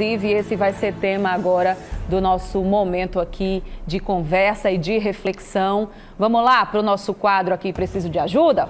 Inclusive, esse vai ser tema agora do nosso momento aqui de conversa e de reflexão. Vamos lá para o nosso quadro aqui, Preciso de Ajuda?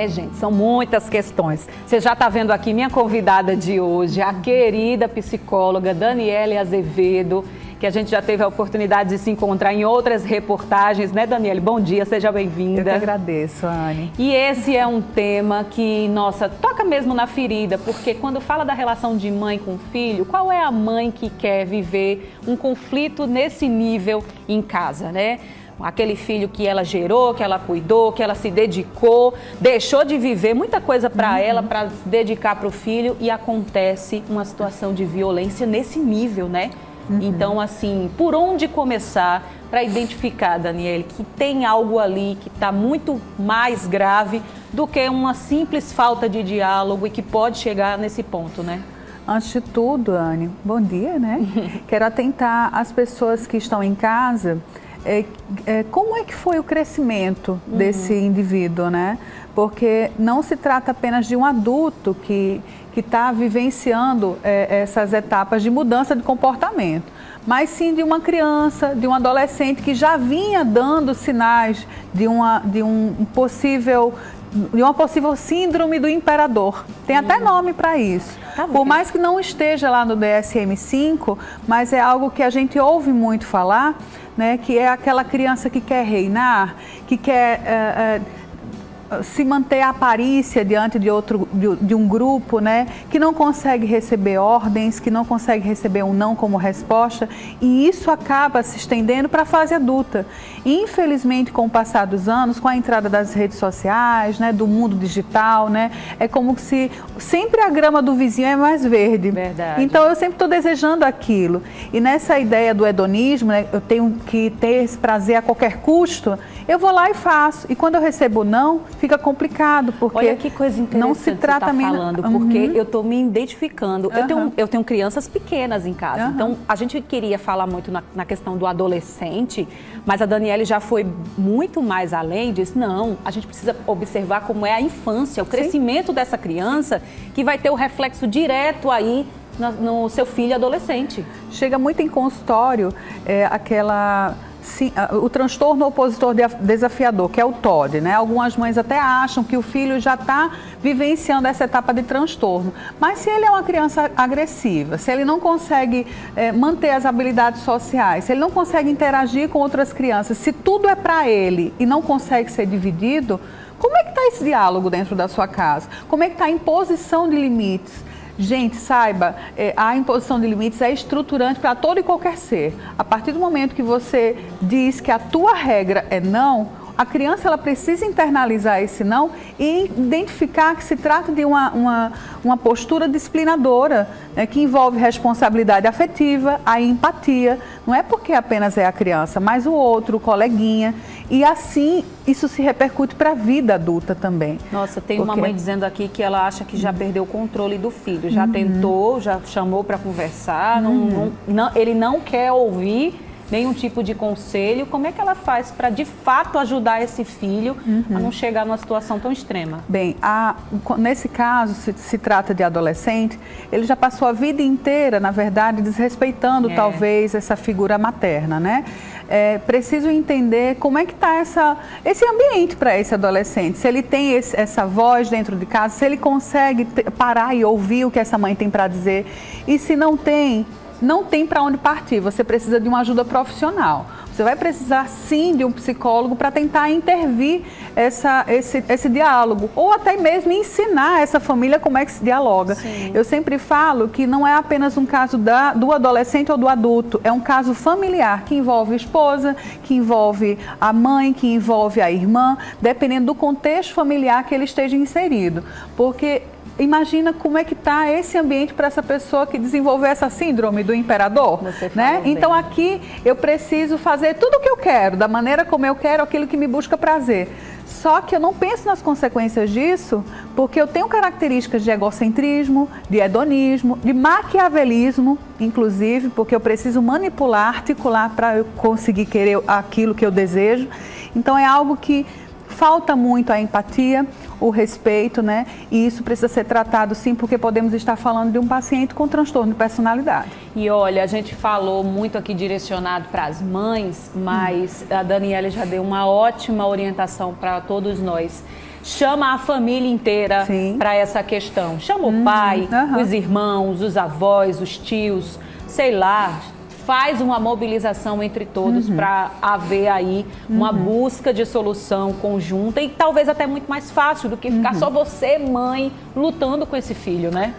Gente, são muitas questões. Você já está vendo aqui minha convidada de hoje, a querida psicóloga Daniele Azevedo, que a gente já teve a oportunidade de se encontrar em outras reportagens, né, Daniele? Bom dia, seja bem-vinda. Eu que agradeço, Anne. E esse é um tema que, nossa, toca mesmo na ferida, porque quando fala da relação de mãe com filho, qual é a mãe que quer viver um conflito nesse nível em casa, né? Aquele filho que ela gerou, que ela cuidou, que ela se dedicou, deixou de viver muita coisa para ela, para se dedicar para o filho, e acontece uma situação de violência nesse nível, né? Então, assim, por onde começar para identificar, Daniele, que tem algo ali que está muito mais grave do que uma simples falta de diálogo e que pode chegar nesse ponto, né? Antes de tudo, Anne, bom dia, né? Quero atentar as pessoas que estão em casa. Como é que foi o crescimento desse indivíduo, né? Porque não se trata apenas de um adulto que está vivenciando essas etapas de mudança de comportamento, mas sim de uma criança, de um adolescente que já vinha dando sinais de uma possível síndrome do imperador. Tem até nome para isso. Por mais que não esteja lá no DSM-5, mas é algo que a gente ouve muito falar, né, que é aquela criança que quer reinar, que quer se manter a aparência diante de um grupo, né, que não consegue receber ordens, que não consegue receber um não como resposta, e isso acaba se estendendo para a fase adulta. E, infelizmente, com o passar dos anos, com a entrada das redes sociais, né, do mundo digital, né, é como se sempre a grama do vizinho é mais verde. Verdade. Então, eu sempre estou desejando aquilo. E nessa ideia do hedonismo, né, eu tenho que ter esse prazer a qualquer custo, eu vou lá e faço. E quando eu recebo não, fica complicado, porque olha que coisa interessante não se trata você tá falando, porque eu estou me identificando. Eu tenho crianças pequenas em casa, então a gente queria falar muito na questão do adolescente, mas a Daniele já foi muito mais além, disse, não, a gente precisa observar como é a infância, o crescimento dessa criança, que vai ter o reflexo direto aí no seu filho adolescente. Chega muito em consultório o transtorno opositor desafiador, que é o TOD, né? Algumas mães até acham que o filho já está vivenciando essa etapa de transtorno. Mas se ele é uma criança agressiva, se ele não consegue manter as habilidades sociais, se ele não consegue interagir com outras crianças, se tudo é para ele e não consegue ser dividido, como é que está esse diálogo dentro da sua casa? Como é que está a imposição de limites? Gente, saiba, a imposição de limites é estruturante para todo e qualquer ser. A partir do momento que você diz que a tua regra é não, a criança ela precisa internalizar esse não e identificar que se trata de uma postura disciplinadora, né, que envolve responsabilidade afetiva, a empatia. Não é porque apenas é a criança, mas o outro, o coleguinha. E assim, isso se repercute para a vida adulta também. Nossa, tem uma mãe dizendo aqui que ela acha que já perdeu o controle do filho. Já tentou, já chamou para conversar, ele não quer ouvir nenhum tipo de conselho. Como é que ela faz para, de fato, ajudar esse filho a não chegar numa situação tão extrema? Bem, nesse caso, se trata de adolescente, ele já passou a vida inteira, na verdade, desrespeitando talvez essa figura materna, né? Preciso entender como é que está esse ambiente para esse adolescente, se ele tem essa voz dentro de casa, se ele consegue parar e ouvir o que essa mãe tem para dizer, e se não tem para onde partir, você precisa de uma ajuda profissional. Você vai precisar sim de um psicólogo para tentar intervir esse diálogo, ou até mesmo ensinar essa família como é que se dialoga. Sim. Eu sempre falo que não é apenas um caso do adolescente ou do adulto, é um caso familiar que envolve a esposa, que envolve a mãe, que envolve a irmã, dependendo do contexto familiar que ele esteja inserido. Porque imagina como é que está esse ambiente para essa pessoa que desenvolveu essa síndrome do imperador, né? Então aqui eu preciso fazer tudo o que eu quero, da maneira como eu quero, aquilo que me busca prazer. Só que eu não penso nas consequências disso, porque eu tenho características de egocentrismo, de hedonismo, de maquiavelismo, inclusive, porque eu preciso manipular, articular para eu conseguir querer aquilo que eu desejo. Então é algo que falta muito a empatia, o respeito, né? E isso precisa ser tratado sim, porque podemos estar falando de um paciente com transtorno de personalidade. E olha, a gente falou muito aqui direcionado para as mães, mas a Daniela já deu uma ótima orientação para todos nós. Chama a família inteira para essa questão. Chama o pai, os irmãos, os avós, os tios, sei lá. Faz uma mobilização entre todos para haver aí uma busca de solução conjunta e talvez até muito mais fácil do que ficar só você, mãe, lutando com esse filho, né?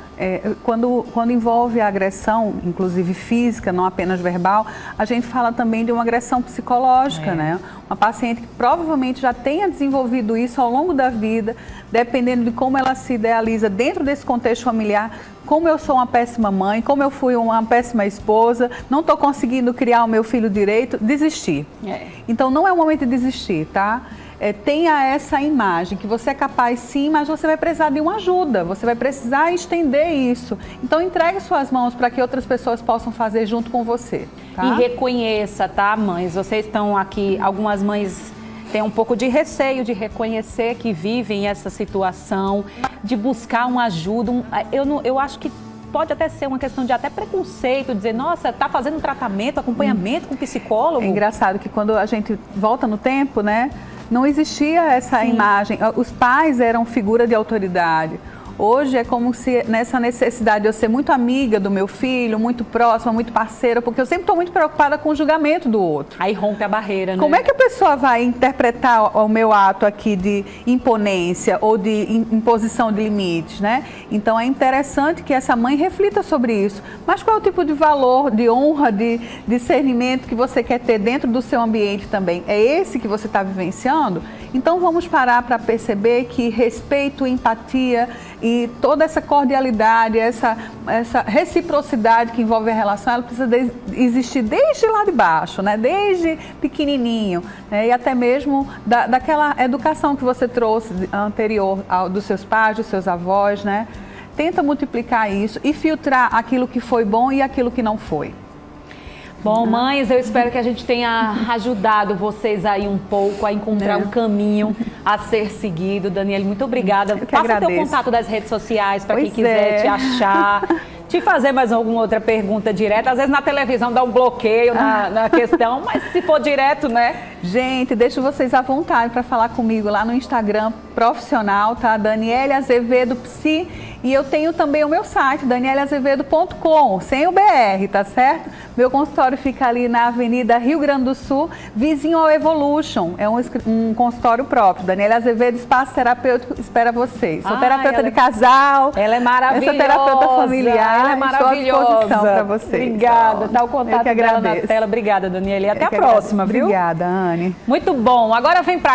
Quando envolve a agressão, inclusive física, não apenas verbal, a gente fala também de uma agressão psicológica, né? Uma paciente que provavelmente já tenha desenvolvido isso ao longo da vida, dependendo de como ela se idealiza dentro desse contexto familiar, como eu sou uma péssima mãe, como eu fui uma péssima esposa, não estou conseguindo criar o meu filho direito, desistir. Então não é o momento de desistir, tá? Tenha essa imagem que você é capaz sim, mas você vai precisar de uma ajuda, você vai precisar estender isso. Então entregue suas mãos para que outras pessoas possam fazer junto com você. Tá? E reconheça, tá, mães? Vocês estão aqui, algumas mães têm um pouco de receio de reconhecer que vivem essa situação, de buscar uma ajuda. Eu acho que pode até ser uma questão de até preconceito, dizer, nossa, está fazendo tratamento, acompanhamento com psicólogo. É engraçado que quando a gente volta no tempo, né? Não existia essa imagem, os pais eram figura de autoridade. Hoje é como se nessa necessidade de eu ser muito amiga do meu filho, muito próxima, muito parceira, porque eu sempre estou muito preocupada com o julgamento do outro. Aí rompe a barreira, né? Como é que a pessoa vai interpretar o meu ato aqui de imponência ou de imposição de limites, né? Então é interessante que essa mãe reflita sobre isso. Mas qual é o tipo de valor, de honra, de discernimento que você quer ter dentro do seu ambiente também? É esse que você está vivenciando? Então vamos parar para perceber que respeito, empatia e toda essa cordialidade, essa reciprocidade que envolve a relação, ela precisa existir desde lá de baixo, né? Desde pequenininho, né? E até mesmo daquela educação que você trouxe anterior dos seus pais, dos seus avós, né? Tenta multiplicar isso e filtrar aquilo que foi bom e aquilo que não foi. Bom, mães, eu espero que a gente tenha ajudado vocês aí um pouco a encontrar um caminho a ser seguido. Daniele, muito obrigada. Passa o teu contato das redes sociais para quem quiser te achar, te fazer mais alguma outra pergunta direta. Às vezes na televisão dá um bloqueio na questão, mas se for direto, né? Gente, deixo vocês à vontade para falar comigo lá no Instagram profissional, tá? Daniele Azevedo Psi. E eu tenho também o meu site, danieleazevedo.com, sem o BR, tá certo? Meu consultório fica ali na Avenida Rio Grande do Sul, vizinho ao Evolution. É um consultório próprio. Daniele Azevedo, espaço terapêutico, espera vocês. Sou terapeuta de casal. Ela é maravilhosa. Sou terapeuta familiar. Ela é maravilhosa. Estou à disposição para vocês. Obrigada. Tá o contato dela na tela. Obrigada, Daniele. Até a próxima, viu? Obrigada, Anne. Muito bom. Agora vem pra